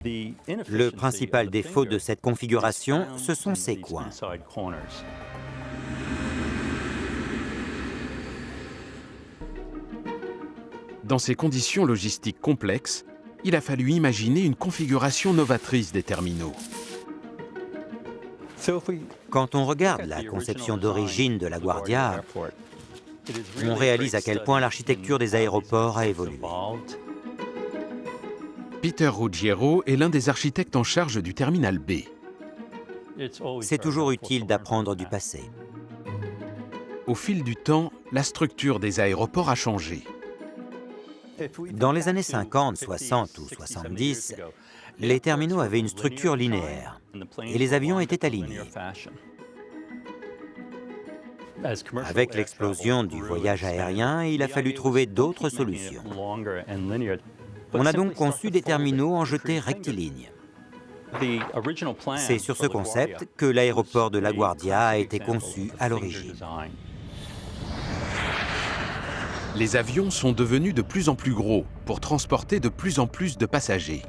Le principal défaut de cette configuration, ce sont ses coins. Dans ces conditions logistiques complexes, il a fallu imaginer une configuration novatrice des terminaux. Quand on regarde la conception d'origine de LaGuardia, on réalise à quel point l'architecture des aéroports a évolué. Peter Ruggiero est l'un des architectes en charge du terminal B. C'est toujours utile d'apprendre du passé. Au fil du temps, la structure des aéroports a changé. Dans les années 50, 60 ou 70, les terminaux avaient une structure linéaire et les avions étaient alignés. Avec l'explosion du voyage aérien, il a fallu trouver d'autres solutions. On a donc conçu des terminaux en jetée rectiligne. C'est sur ce concept que l'aéroport de LaGuardia a été conçu à l'origine. Les avions sont devenus de plus en plus gros pour transporter de plus en plus de passagers.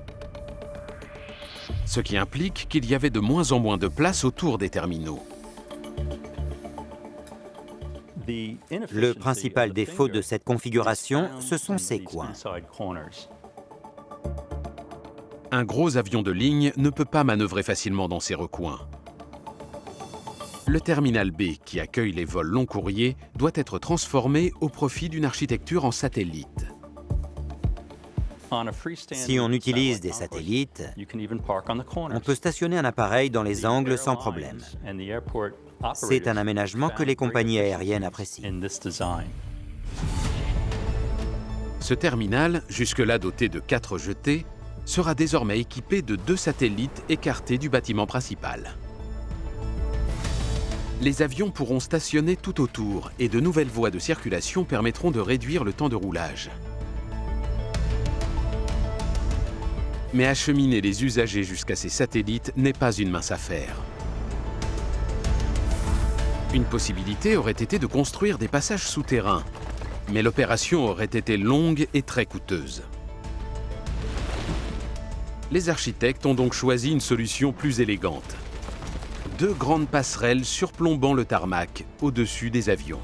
Ce qui implique qu'il y avait de moins en moins de place autour des terminaux. Le principal défaut de cette configuration, ce sont ses coins. Un gros avion de ligne ne peut pas manœuvrer facilement dans ces recoins. Le terminal B, qui accueille les vols long courriers, doit être transformé au profit d'une architecture en satellite. Si on utilise des satellites, on peut stationner un appareil dans les angles sans problème. C'est un aménagement que les compagnies aériennes apprécient. Ce terminal, jusque-là doté de 4 jetées, sera désormais équipé de 2 satellites écartés du bâtiment principal. Les avions pourront stationner tout autour et de nouvelles voies de circulation permettront de réduire le temps de roulage. Mais acheminer les usagers jusqu'à ces satellites n'est pas une mince affaire. Une possibilité aurait été de construire des passages souterrains, mais l'opération aurait été longue et très coûteuse. Les architectes ont donc choisi une solution plus élégante. 2 grandes passerelles surplombant le tarmac au-dessus des avions.